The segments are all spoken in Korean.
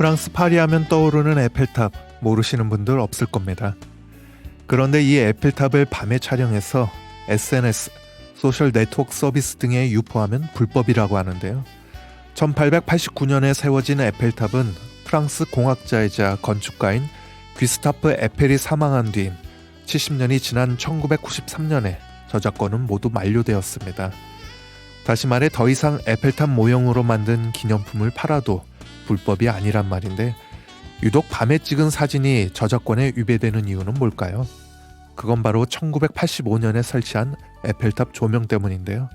프랑스 파리 하면 떠오르는 에펠탑 모르시는 분들 없을 겁니다. 그런데 이 에펠탑을 밤에 촬영해서 SNS, 소셜 네트워크 서비스 등에 유포하면 불법이라고 하는데요. 1889년에 세워진 에펠탑은 프랑스 공학자이자 건축가인 귀스타프 에펠이 사망한 뒤 70년이 지난 1993년에 저작권은 모두 만료되었습니다. 다시 말해 더 이상 에펠탑 모형으로 만든 기념품을 팔아도 불법이 아니란 말인데 유독 밤에 찍은 사진이 저작권에 위배되는 이유는 뭘까요? 그건 바로 1985년에 설치한 에펠탑 조명 때문인데요.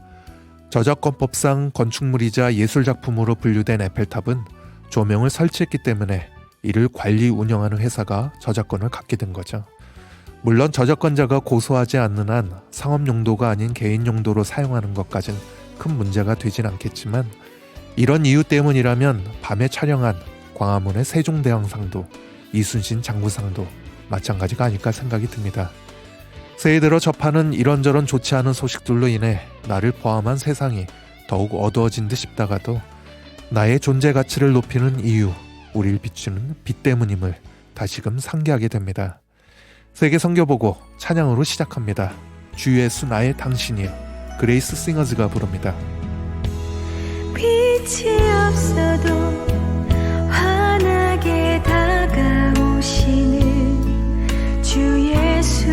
저작권법상 건축물이자 예술작품으로 분류된 에펠탑은 조명을 설치했기 때문에 이를 관리 운영하는 회사가 저작권을 갖게 된 거죠. 물론 저작권자가 고소하지 않는 한 상업 용도가 아닌 개인 용도로 사용하는 것까진 큰 문제가 되진 않겠지만 이런 이유 때문이라면 밤에 촬영한 광화문의 세종대왕상도, 이순신 장구상도 마찬가지가 아닐까 생각이 듭니다. 새해 들어 접하는 이런저런 좋지 않은 소식들로 인해 나를 포함한 세상이 더욱 어두워진 듯 싶다가도 나의 존재 가치를 높이는 이유, 우리를 비추는 빛 때문임을 다시금 상기하게 됩니다. 세계 선교보고 찬양으로 시작합니다. 주 예수 나의 당신이여, 그레이스 싱어즈가 부릅니다. 빛이 없어도 환하게 다가오시는 주 예수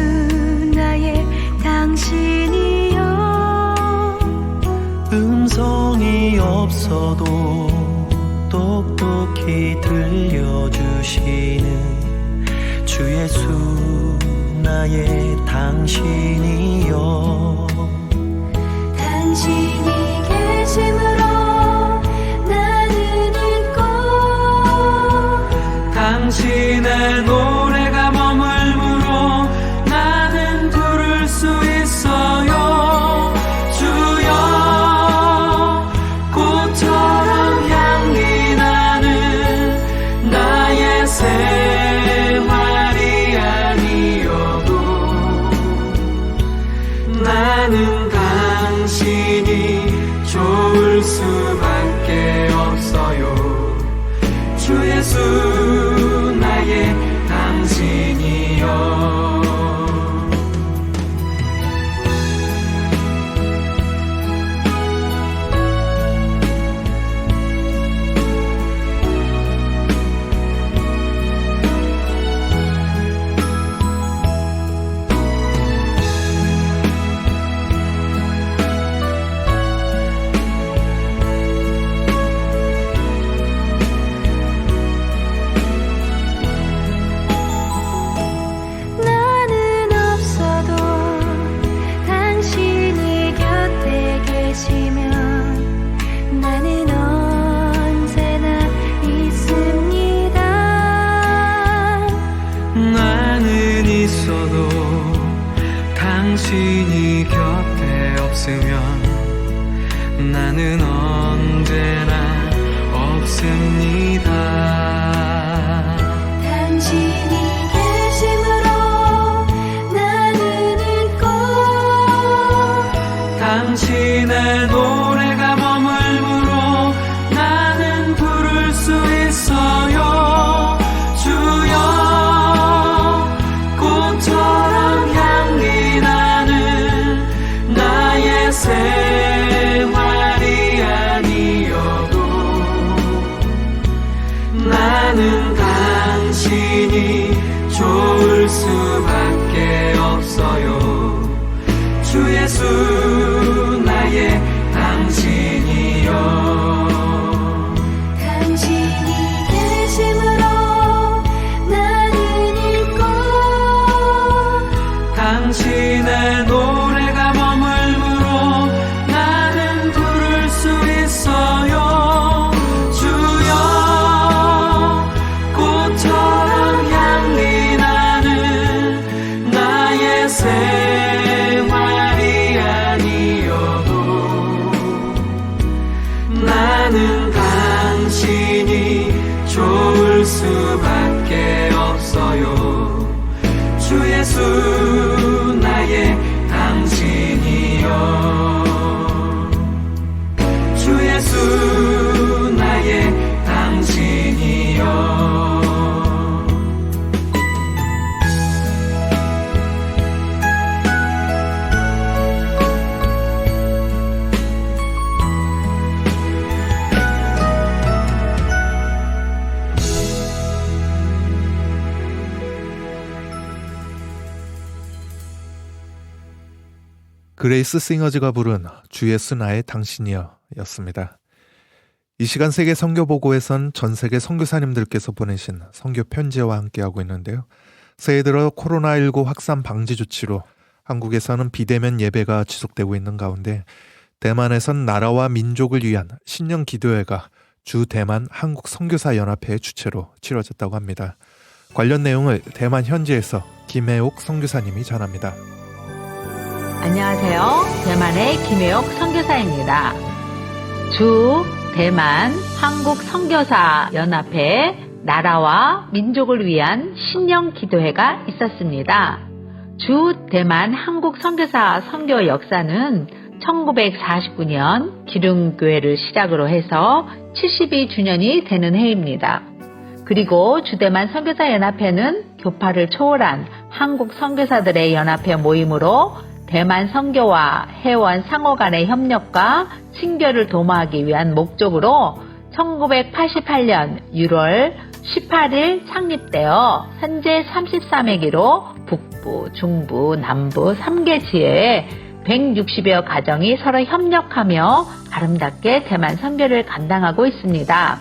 나의 당신이여, 음성이 없어도 똑똑히 들려주시는 주 예수 나의 당신이여, 당신이 계심으로 나는 있고 당신의 노래가 머물므로 나는 부를 수 있어요. 주여, 꽃처럼 향기 나는 나의 생활이 아니어도 나는 당신이 좋을 수밖에 없어요. 주 예수 나의 당신이여. 당신이 곁에 없으면 나는 언제나 없습니다. 당신이 계심으로 나는 있고 당신의 노래가 머물므로 나는 부를 수 있어요. 주여, 꽃처럼 향기 나는 나의 생활이 아니어도 나는 당신이 좋을 수밖에 없어요. 주 예수 나의 당신 그레이스 싱어즈가 부른 주 예수 나의 당신이여 였습니다. 이 시간 세계 선교보고에선 전 세계 선교사님들께서 보내신 선교 편지와 함께하고 있는데요. 새해 들어 코로나19 확산 방지 조치로 한국에서는 비대면 예배가 지속되고 있는 가운데 대만에선 나라와 민족을 위한 신년 기도회가 주 대만 한국 선교사 연합회의 주최로 치러졌다고 합니다. 관련 내용을 대만 현지에서 김혜옥 선교사님이 전합니다. 안녕하세요. 대만의 김혜옥 선교사입니다. 주 대만 한국 선교사 연합회 나라와 민족을 위한 신년 기도회가 있었습니다. 주 대만 한국 선교사 선교 역사는 1949년 기름교회를 시작으로 해서 72주년이 되는 해입니다. 그리고 주대만 선교사 연합회는 교파를 초월한 한국 선교사들의 연합회 모임으로 대만 선교와 회원 상호 간의 협력과 친교를 도모하기 위한 목적으로 1988년 6월 18일 창립되어 현재 33회기로 북부, 중부, 남부 3개 지회에 160여 가정이 서로 협력하며 아름답게 대만 선교를 감당하고 있습니다.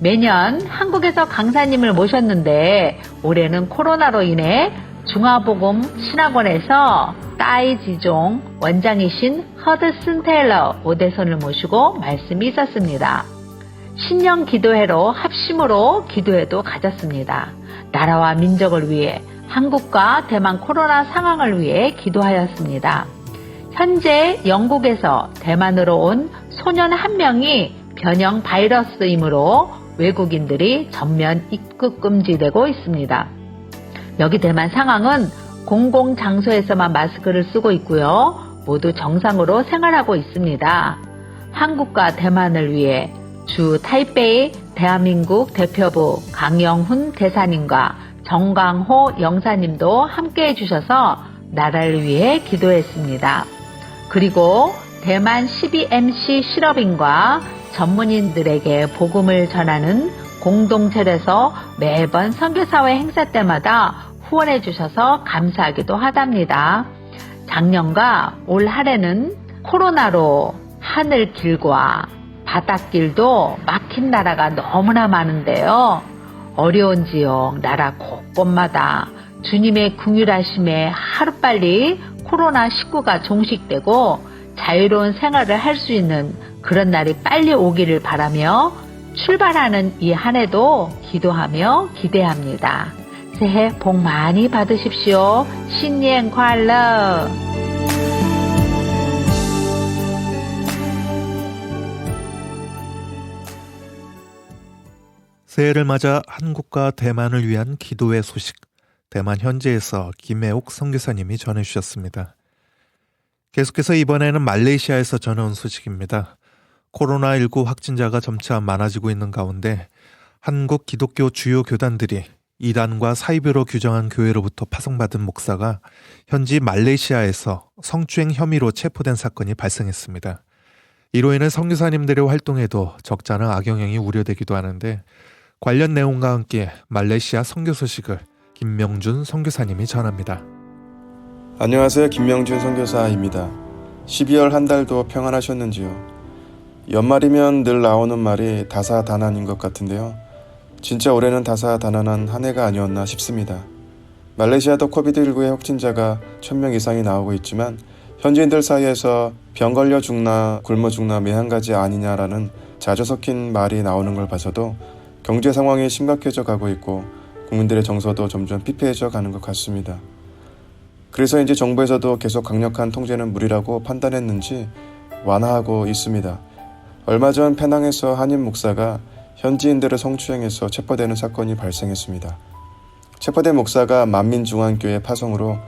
매년 한국에서 강사님을 모셨는데 올해는 코로나로 인해 중화복음 신학원에서 따이지종 원장이신 허드슨 테일러 오대선을 모시고 말씀이 있었습니다. 신년 기도회로 합심으로 기도회도 가졌습니다. 나라와 민족을 위해 한국과 대만 코로나 상황을 위해 기도하였습니다. 현재 영국에서 대만으로 온 소년 한 명이 변형 바이러스이므로 외국인들이 전면 입국 금지되고 있습니다. 여기 대만 상황은 공공장소에서만 마스크를 쓰고 있고요. 모두 정상으로 생활하고 있습니다. 한국과 대만을 위해 주 타이베이 대한민국 대표부 강영훈 대사님과 정광호 영사님도 함께 해주셔서 나라를 위해 기도했습니다. 그리고 대만 12MC 실업인과 전문인들에게 복음을 전하는 공동체에서 매번 선교사회 행사 때마다 후원해 주셔서 감사하기도 하답니다. 작년과 올 한해는 코로나로 하늘길과 바닷길도 막힌 나라가 너무나 많은데요. 어려운 지역, 나라 곳곳마다 주님의 긍휼하심에 하루빨리 코로나19가 종식되고 자유로운 생활을 할 수 있는 그런 날이 빨리 오기를 바라며 출발하는 이 한 해도 기도하며 기대합니다. 새해 복 많이 받으십시오. 신년快乐! 새해를 맞아 한국과 대만을 위한 기도의 소식, 대만 현지에서 김혜옥 선교사님이 전해주셨습니다. 계속해서 이번에는 말레이시아에서 전해온 소식입니다. 코로나19 확진자가 점차 많아지고 있는 가운데 한국 기독교 주요 교단들이 이단과 사이비로 규정한 교회로부터 파송받은 목사가 현지 말레이시아에서 성추행 혐의로 체포된 사건이 발생했습니다. 이로 인해 선교사님들의 활동에도 적잖은 악영향이 우려되기도 하는데 관련 내용과 함께 말레이시아 선교 소식을 김명준 선교사님이 전합니다. 안녕하세요. 김명준 선교사입니다. 12월 한 달도 평안하셨는지요? 연말이면 늘 나오는 말이 다사다난인 것 같은데요. 진짜 올해는 다사다난한 한 해가 아니었나 싶습니다. 말레이시아도 코비드19의 확진자가 1000명 이상이 나오고 있지만 현지인들 사이에서 병 걸려 죽나 굶어 죽나 매한가지 아니냐라는 자주 섞인 말이 나오는 걸 봐서도 경제 상황이 심각해져 가고 있고 국민들의 정서도 점점 피폐해져 가는 것 같습니다. 그래서인지 정부에서도 계속 강력한 통제는 무리라고 판단했는지 완화하고 있습니다. 얼마 전 페낭에서 한인 목사가 현지인들을 성추행해서 체포되는 사건이 발생했습니다. 체포된 목사가 만민중앙교회 파송으로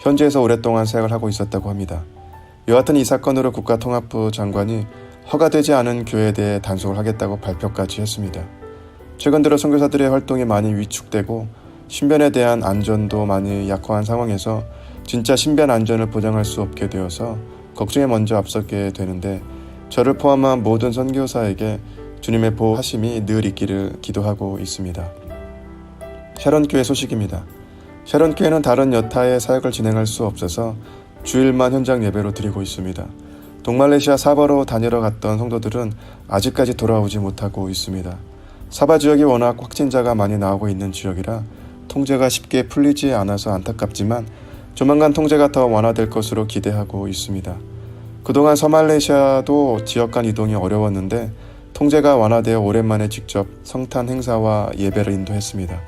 현지에서 오랫동안 사역을 하고 있었다고 합니다. 여하튼 이 사건으로 국가통합부 장관이 허가되지 않은 교회에 대해 단속을 하겠다고 발표까지 했습니다. 최근 들어 선교사들의 활동이 많이 위축되고 신변에 대한 안전도 많이 약화한 상황에서 진짜 신변 안전을 보장할 수 없게 되어서 걱정에 먼저 앞서게 되는데 저를 포함한 모든 선교사에게 주님의 보호하심이 늘 있기를 기도하고 있습니다. 샤론교회 소식입니다. 샤론교회는 다른 여타의 사역을 진행할 수 없어서 주일만 현장 예배로 드리고 있습니다. 동말레이시아 사바로 다니러 갔던 성도들은 아직까지 돌아오지 못하고 있습니다. 사바 지역이 워낙 확진자가 많이 나오고 있는 지역이라 통제가 쉽게 풀리지 않아서 안타깝지만 조만간 통제가 더 완화될 것으로 기대하고 있습니다. 그동안 서말레이시아도 지역 간 이동이 어려웠는데 통제가 완화되어 오랜만에 직접 성탄 행사와 예배를 인도했습니다.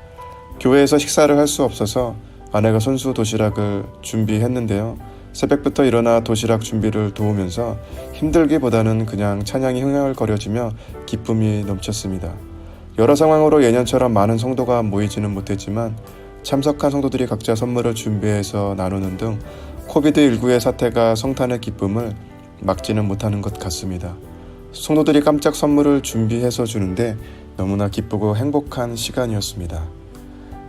교회에서 식사를 할 수 없어서 아내가 손수 도시락을 준비했는데요. 새벽부터 일어나 도시락 준비를 도우면서 힘들기보다는 그냥 찬양이 흥얼거려지며 기쁨이 넘쳤습니다. 여러 상황으로 예년처럼 많은 성도가 모이지는 못했지만 참석한 성도들이 각자 선물을 준비해서 나누는 등 코비드19의 사태가 성탄의 기쁨을 막지는 못하는 것 같습니다. 성도들이 깜짝 선물을 준비해서 주는데 너무나 기쁘고 행복한 시간이었습니다.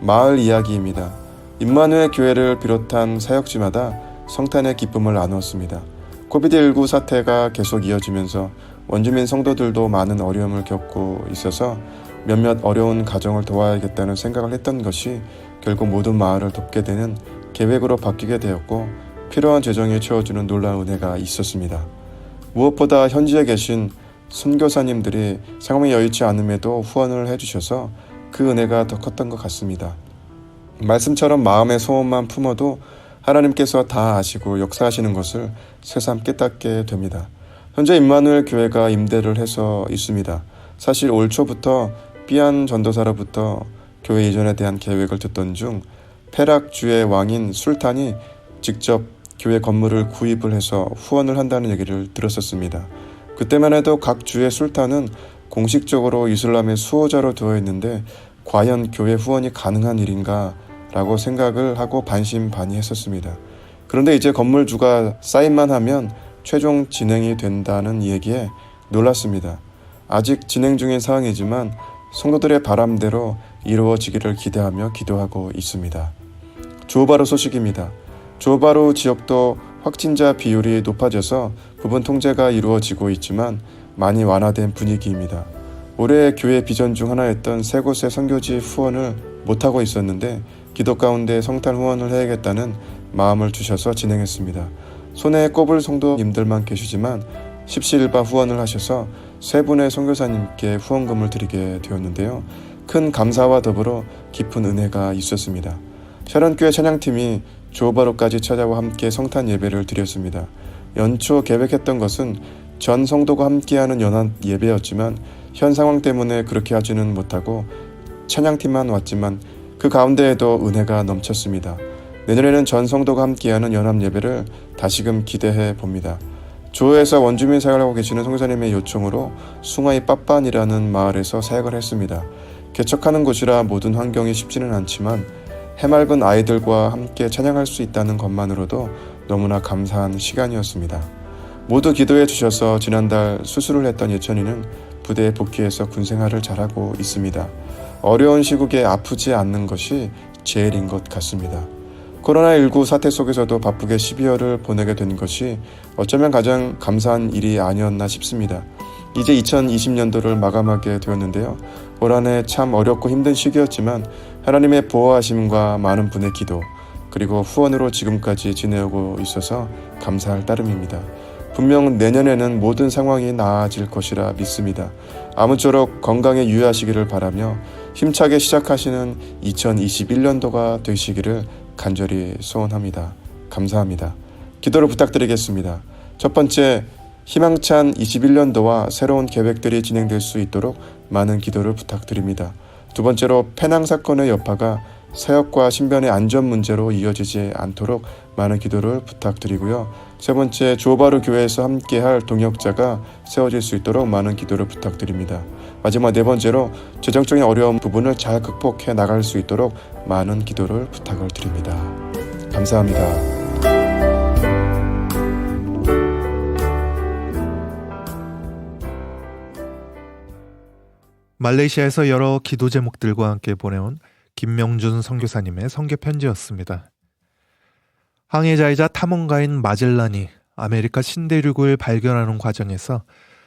마을 이야기입니다. 임마누엘 교회를 비롯한 사역지마다 성탄의 기쁨을 나누었습니다. 코비드19 사태가 계속 이어지면서 원주민 성도들도 많은 어려움을 겪고 있어서 몇몇 어려운 가정을 도와야겠다는 생각을 했던 것이 결국 모든 마을을 돕게 되는 계획으로 바뀌게 되었고 필요한 재정에 채워주는 놀라운 은혜가 있었습니다. 무엇보다 현지에 계신 선교사님들이 상황이 여의치 않음에도 후원을 해주셔서 그 은혜가 더 컸던 것 같습니다. 말씀처럼 마음의 소원만 품어도 하나님께서 다 아시고 역사하시는 것을 새삼 깨닫게 됩니다. 현재 임마누엘 교회가 임대를 해서 있습니다. 사실 올 초부터 삐안 전도사로부터 교회 이전에 대한 계획을 듣던 중 페락주의 왕인 술탄이 직접 교회 건물을 구입을 해서 후원을 한다는 얘기를 들었었습니다. 그때만 해도 각 주의 술탄은 공식적으로 이슬람의 수호자로 되어 있는데 과연 교회 후원이 가능한 일인가 라고 생각을 하고 반신반의했었습니다. 그런데 이제 건물주가 사인만 하면 최종 진행이 된다는 얘기에 놀랐습니다. 아직 진행 중인 상황이지만 성도들의 바람대로 이루어지기를 기대하며 기도하고 있습니다. 조호바루 소식입니다. 조호바루 지역도 확진자 비율이 높아져서 부분 통제가 이루어지고 있지만 많이 완화된 분위기입니다. 올해 교회 비전 중 하나였던 세 곳의 선교지 후원을 못하고 있었는데 기도 가운데 성탄 후원을 해야겠다는 마음을 주셔서 진행했습니다. 손에 꼽을 성도님들만 계시지만 십시일반 후원을 하셔서 세 분의 선교사님께 후원금을 드리게 되었는데요. 큰 감사와 더불어 깊은 은혜가 있었습니다. 샤론교회 찬양팀이 조호바루까지 찾아와 함께 성탄 예배를 드렸습니다. 연초 계획했던 것은 전 성도가 함께하는 연합 예배였지만 현 상황 때문에 그렇게 하지는 못하고 찬양팀만 왔지만 그 가운데에도 은혜가 넘쳤습니다. 내년에는 전 성도가 함께하는 연합 예배를 다시금 기대해 봅니다. 조호에서 원주민 사역을 하고 계시는 선교사님의 요청으로 숭아이 빠빤이라는 마을에서 사역을 했습니다. 개척하는 곳이라 모든 환경이 쉽지는 않지만 해맑은 아이들과 함께 찬양할 수 있다는 것만으로도 너무나 감사한 시간이었습니다. 모두 기도해 주셔서 지난달 수술을 했던 예천이는 부대에 복귀해서 군생활을 잘하고 있습니다. 어려운 시국에 아프지 않는 것이 제일인 것 같습니다. 코로나19 사태 속에서도 바쁘게 12월을 보내게 된 것이 어쩌면 가장 감사한 일이 아니었나 싶습니다. 이제 2020년도를 마감하게 되었는데요. 올 한 해 참 어렵고 힘든 시기였지만 하나님의 보호하심과 많은 분의 기도 그리고 후원으로 지금까지 지내오고 있어서 감사할 따름입니다. 분명 내년에는 모든 상황이 나아질 것이라 믿습니다. 아무쪼록 건강에 유의하시기를 바라며 힘차게 시작하시는 2021년도가 되시기를 간절히 소원합니다. 감사합니다. 기도를 부탁드리겠습니다. 첫 번째, 희망찬 21년도와 새로운 계획들이 진행될 수 있도록 많은 기도를 부탁드립니다. 두 번째로 페낭 사건의 여파가 사역과 신변의 안전 문제로 이어지지 않도록 많은 기도를 부탁드리고요. 세 번째, 조호바루 교회에서 함께할 동역자가 세워질 수 있도록 많은 기도를 부탁드립니다. 마지막 네 번째로 재정적인 어려운 부분을 잘 극복해 나갈 수 있도록 많은 기도를 부탁을 드립니다. 감사합니다. 말레이시아에서 여러 기도 제목들과 함께 보내온 김명준 선교사님의 선교 편지였습니다. 항해자이자 탐험가인 마젤란이 아메리카 신대륙을 발견하는 과정에서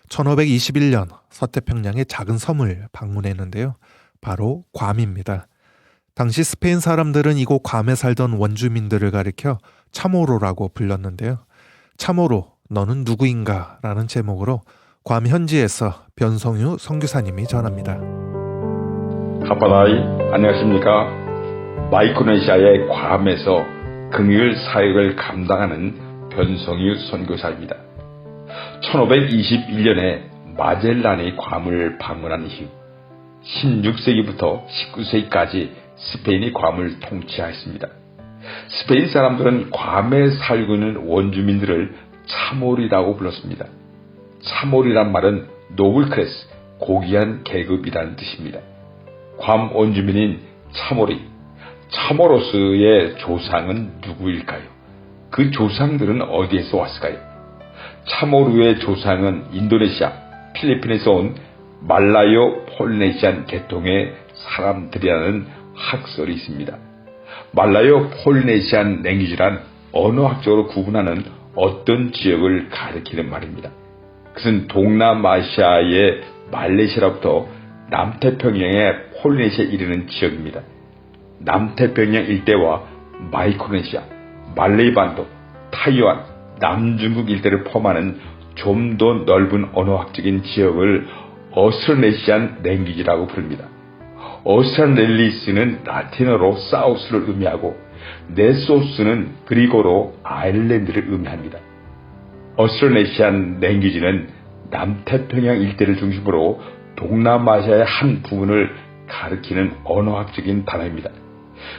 1521년 서태평양의 작은 섬을 방문했는데요. 바로 괌입니다. 당시 스페인 사람들은 이곳 괌에 살던 원주민들을 가리켜 차모로라고 불렀는데요. 차모로, 너는 누구인가? 라는 제목으로 괌 현지에서 변성유 선교사님이 전합니다. 하파다이 안녕하십니까? 마이크로네시아의 괌에서 긍휼 사역을 감당하는 변성유 선교사입니다. 1521년에 마젤란이 괌을 방문한 이후 16세기부터 19세기까지 스페인이 괌을 통치하였습니다. 스페인 사람들은 괌에 살고 있는 원주민들을 차몰이라고 불렀습니다. 차몰이란 말은 노블 클래스, 고귀한 계급이라는 뜻입니다. 괌 원주민인 차몰이, 차모로스의 조상은 누구일까요? 그 조상들은 어디에서 왔을까요? 차모르의 조상은 인도네시아, 필리핀에서 온 말라요 폴리네시안 계통의 사람들이라는 학설이 있습니다. 말라요 폴리네시안 랭귀지란 언어학적으로 구분하는 어떤 지역을 가리키는 말입니다. 그것은 동남아시아의 말레이시아로부터 남태평양의 폴리네시아에 이르는 지역입니다. 남태평양 일대와 마이크로네시아, 말레이반도, 타이완, 남중국 일대를 포함하는 좀 더 넓은 언어학적인 지역을 어스트로네시안 랭귀지라고 부릅니다. 어스트랄리스는 라틴어로 사우스를 의미하고 네소스는 그리고로 아일랜드를 의미합니다. 어스트로네시안 랭귀지는 남태평양 일대를 중심으로 동남아시아의 한 부분을 가리키는 언어학적인 단어입니다.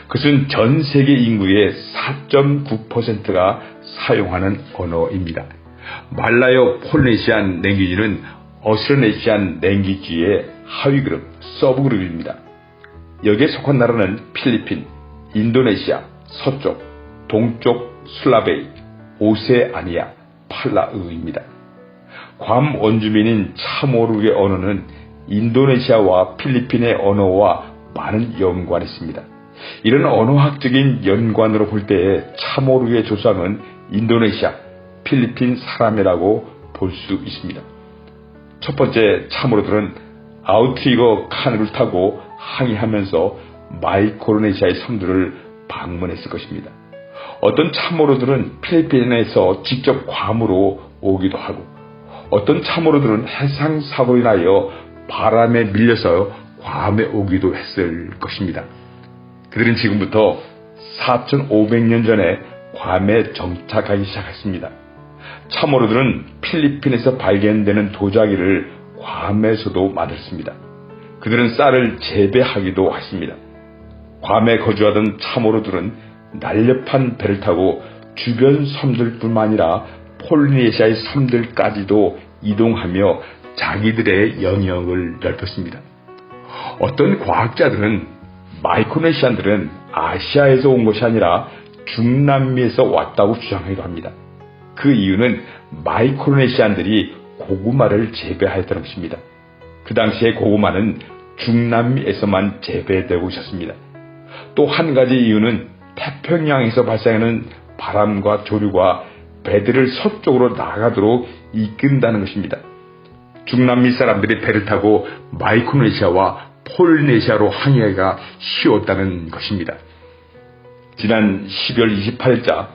그것은 전 세계 인구의 4.9%가 사용하는 언어입니다. 말라요 폴리네시안 랭귀지는 어스트로네시안 랭귀지의 하위 그룹, 서브 그룹입니다. 여기에 속한 나라는 필리핀, 인도네시아, 서쪽, 동쪽 술라베이, 오세아니아, 팔라우입니다. 괌 원주민인 차모르의 언어는 인도네시아와 필리핀의 언어와 많은 연관이 있습니다. 이런 언어학적인 연관으로 볼 때에 차모르의 조상은 인도네시아, 필리핀 사람이라고 볼 수 있습니다. 첫 번째, 차모르들은 아우트리거 카누를 타고 항해하면서 마이크로네시아의 섬들을 방문했을 것입니다. 어떤 차모르들은 필리핀에서 직접 괌으로 오기도 하고, 어떤 차모르들은 해상사고로 인하여 바람에 밀려서 괌에 오기도 했을 것입니다. 그들은 지금부터 4,500년 전에 괌에 정착하기 시작했습니다. 차모르들은 필리핀에서 발견되는 도자기를 괌에서도 만들었습니다. 그들은 쌀을 재배하기도 했습니다. 괌에 거주하던 차모르들은 날렵한 배를 타고 주변 섬들뿐만 아니라 폴리네시아의 섬들까지도 이동하며 자기들의 영역을 넓혔습니다. 어떤 과학자들은 마이크로네시안들은 아시아에서 온 것이 아니라 중남미에서 왔다고 주장하기도 합니다. 그 이유는 마이크로네시안들이 고구마를 재배하였다는 것입니다. 그 당시에 고구마는 중남미에서만 재배되고 있었습니다. 또 한 가지 이유는 태평양에서 발생하는 바람과 조류가 배들을 서쪽으로 나가도록 이끈다는 것입니다. 중남미 사람들이 배를 타고 마이크로네시아와 폴리네시아로 항해하기가 쉬웠다는 것입니다. 지난 12월 28일자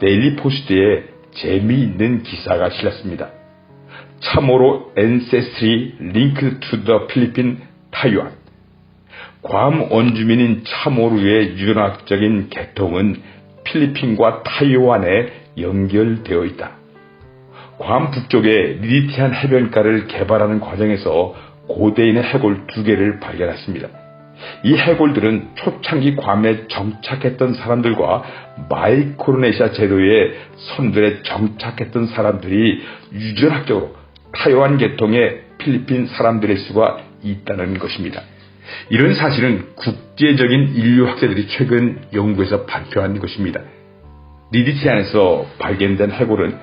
데일리 포스트에 재미있는 기사가 실렸습니다. 차모로 ancestry linked to the Philippine, 타이완. 괌 원주민인 차모르의 유전학적인 계통은 필리핀과 타이완에 연결되어 있다. 괌 북쪽에 리디티안 해변가를 개발하는 과정에서 고대인의 해골 2개를 발견했습니다. 이 해골들은 초창기 괌에 정착했던 사람들과 마이크로네시아 제도의 섬들에 정착했던 사람들이 유전학적으로 타이완 계통의 필리핀 사람들일 수가 있다는 것입니다. 이런 사실은 국제적인 인류학자들이 최근 연구에서 발표한 것입니다. 리디티안에서 발견된 해골은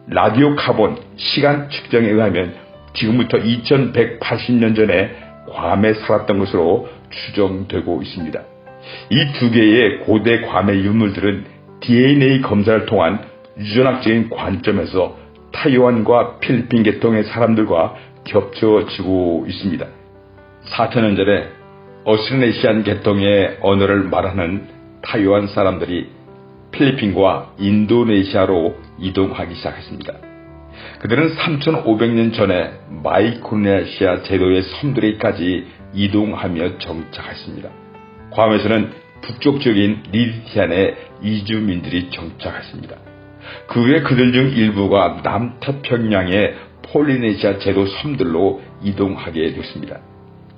라디오 카본 시간 측정에 의하면 지금부터 2180년 전에 괌에 살았던 것으로 추정되고 있습니다. 이 2개의 고대 괌의 유물들은 DNA 검사를 통한 유전학적인 관점에서 타이완과 필리핀 계통의 사람들과 겹쳐지고 있습니다. 4,000년 전에 오스트레네시안 계통의 언어를 말하는 타이완 사람들이 필리핀과 인도네시아로 이동하기 시작했습니다. 그들은 3,500년 전에 마이크로네시아 제도의 섬들에까지 이동하며 정착했습니다. 괌에서는 북쪽 지역인 리디티안에 이주민들이 정착했습니다. 그 후에 그들 중 일부가 남태평양의 폴리네시아 제도 섬들로 이동하게 됐습니다.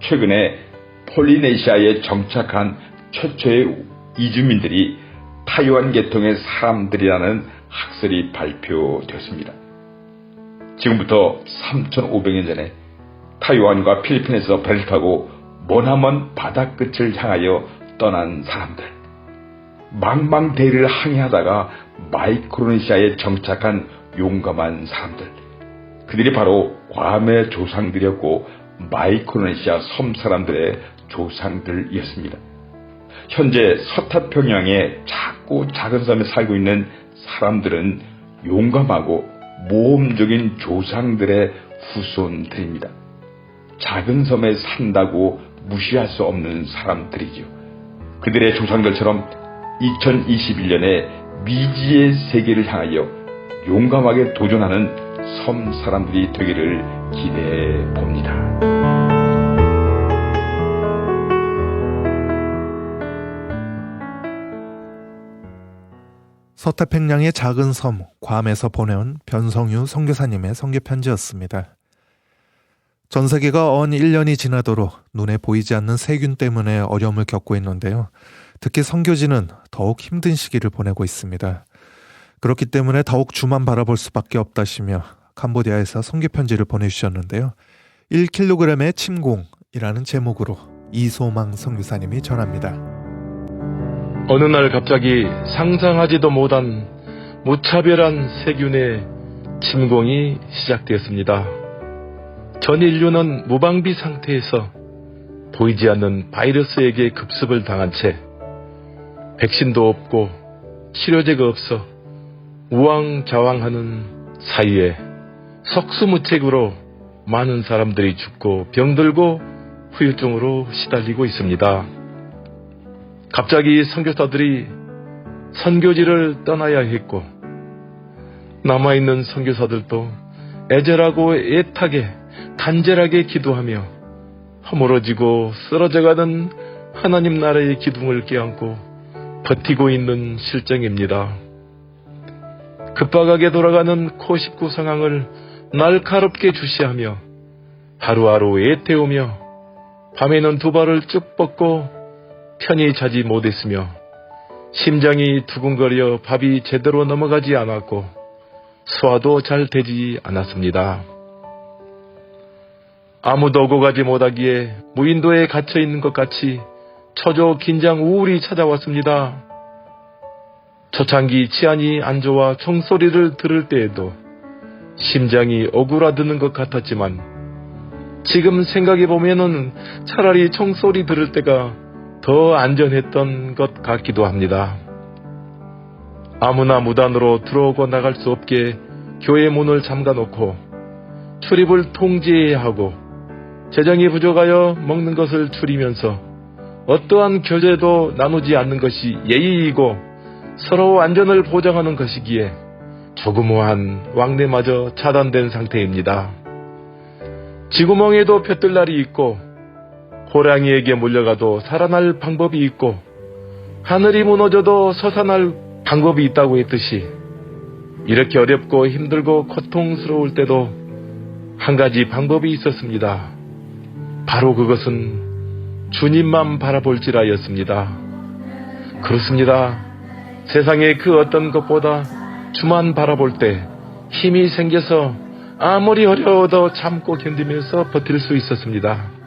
최근에 폴리네시아에 정착한 최초의 이주민들이 타이완 계통의 사람들이라는 학설이 발표되었습니다. 지금부터 3,500년 전에 타이완과 필리핀에서 배를 타고 머나먼 바다끝을 향하여 떠난 사람들, 망망대해를 항해하다가 마이크로네시아에 정착한 용감한 사람들, 그들이 바로 괌의 조상들이었고 마이크로네시아 섬 사람들의 조상들이었습니다. 현재 서태평양의 작고 작은 섬에 살고 있는 사람들은 용감하고 모험적인 조상들의 후손들입니다. 작은 섬에 산다고 무시할 수 없는 사람들이죠. 그들의 조상들처럼 2021년에 미지의 세계를 향하여 용감하게 도전하는 섬 사람들이 되기를 기대해 봅니다. 서태평양의 작은 섬 괌에서 보내온 변성유 선교사님의 선교편지였습니다. 전 세계가 언 1년이 지나도록 눈에 보이지 않는 세균 때문에 어려움을 겪고 있는데요. 특히 선교지는 더욱 힘든 시기를 보내고 있습니다. 그렇기 때문에 더욱 주만 바라볼 수밖에 없다시며 캄보디아에서 선교편지를 보내주셨는데요. 1kg의 침공이라는 제목으로 이소망 선교사님이 전합니다. 어느 날 갑자기 상상하지도 못한 무차별한 세균의 침공이 시작되었습니다. 전 인류는 무방비 상태에서 보이지 않는 바이러스에게 급습을 당한 채 백신도 없고 치료제가 없어 우왕좌왕하는 사이에 석수무책으로 많은 사람들이 죽고 병들고 후유증으로 시달리고 있습니다. 갑자기 선교사들이 선교지를 떠나야 했고 남아있는 선교사들도 애절하고 애타게 간절하게 기도하며 허물어지고 쓰러져가는 하나님 나라의 기둥을 껴안고 버티고 있는 실정입니다. 급박하게 돌아가는 코식구 상황을 날카롭게 주시하며 하루하루 애태우며 밤에는 두 발을 쭉 뻗고 편히 자지 못했으며 심장이 두근거려 밥이 제대로 넘어가지 않았고 소화도 잘 되지 않았습니다. 아무도 오고 가지 못하기에 무인도에 갇혀있는 것 같이 초조 긴장 우울이 찾아왔습니다. 초창기 치안이 안 좋아 총소리를 들을 때에도 심장이 오그라드는 것 같았지만 지금 생각해보면은 차라리 총소리 들을 때가 더 안전했던 것 같기도 합니다. 아무나 무단으로 들어오고 나갈 수 없게 교회 문을 잠가놓고 출입을 통제해야 하고 재정이 부족하여 먹는 것을 줄이면서 어떠한 교제도 나누지 않는 것이 예의이고 서로 안전을 보장하는 것이기에 조그마한 왕래마저 차단된 상태입니다. 쥐구멍에도 볕들 날이 있고 호랑이에게 물려가도 살아날 방법이 있고 하늘이 무너져도 솟아날 방법이 있다고 했듯이 이렇게 어렵고 힘들고 고통스러울 때도 한 가지 방법이 있었습니다. 바로 그것은 주님만 바라볼지라였습니다. 그렇습니다. 세상의 그 어떤 것보다 주만 바라볼 때 힘이 생겨서 아무리 어려워도 참고 견디면서 버틸 수 있었습니다.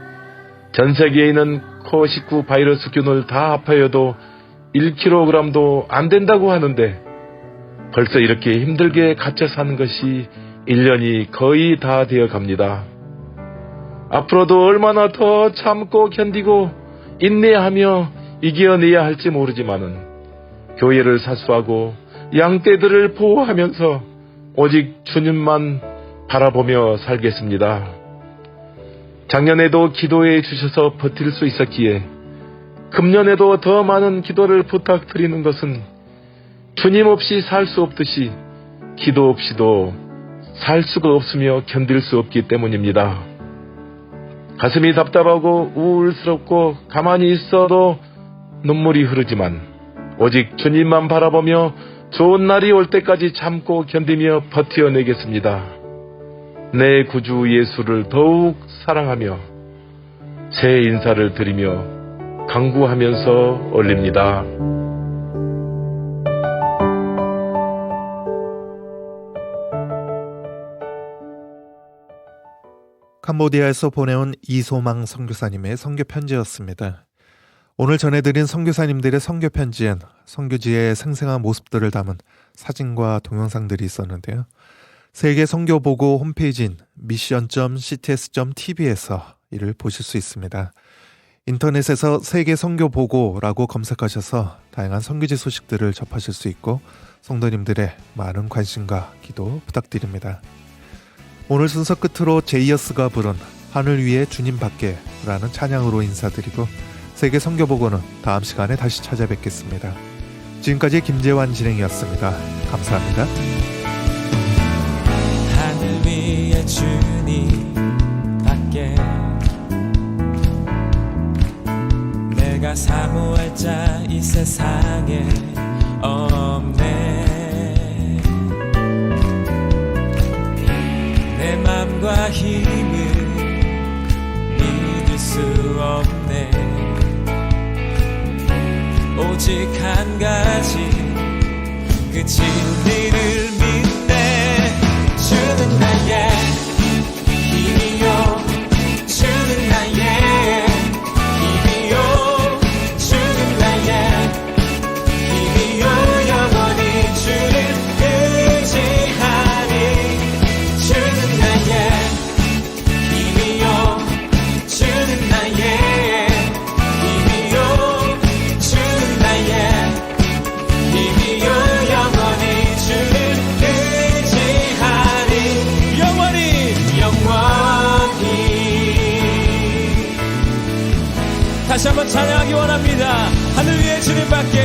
전 세계에 있는 코식구 바이러스균을 다 합하여도 1kg도 안 된다고 하는데 벌써 이렇게 힘들게 갇혀 사는 것이 1년이 거의 다 되어 갑니다. 앞으로도 얼마나 더 참고 견디고 인내하며 이겨내야 할지 모르지만은 교회를 사수하고 양떼들을 보호하면서 오직 주님만 바라보며 살겠습니다. 작년에도 기도해 주셔서 버틸 수 있었기에 금년에도 더 많은 기도를 부탁드리는 것은 주님 없이 살 수 없듯이 기도 없이도 살 수가 없으며 견딜 수 없기 때문입니다. 가슴이 답답하고 우울스럽고 가만히 있어도 눈물이 흐르지만 오직 주님만 바라보며 좋은 날이 올 때까지 참고 견디며 버텨내겠습니다. 내 구주 예수를 더욱 사랑하며 새 인사를 드리며 간구하면서 올립니다. 캄보디아에서 보내온 이소망 선교사님의 선교 편지였습니다. 오늘 전해드린 선교사님들의 선교 편지엔 선교지의 생생한 모습들을 담은 사진과 동영상들이 있었는데요. 세계 선교보고 홈페이지인 mission.cts.tv에서 이를 보실 수 있습니다. 인터넷에서 세계 선교보고라고 검색하셔서 다양한 선교지 소식들을 접하실 수 있고 성도님들의 많은 관심과 기도 부탁드립니다. 오늘 순서 끝으로 제이어스가 부른 하늘 위에 주님 밖에 라는 찬양으로 인사드리고 세계 선교보고는 다음 시간에 다시 찾아뵙겠습니다. 지금까지 김재환 진행이었습니다. 감사합니다. 하늘 위에 주님 밖에 내가 사모할 자 이 세상에 없네. 내 맘과 힘을 믿을 수 없네. 오직 한 가지 그 진리를 믿네. 주는 나의 힘이요 주는 나의 힘이요 주는 나의 힘이요 영원히 주를 의지하리. 주는 나의 힘이요 주는 나의 힘이요 주는 나의 힘이요 영원히 주를 의지하리. 영원히 다시 한번 찬양하기 원합니다. 하늘 위에 주님 밖에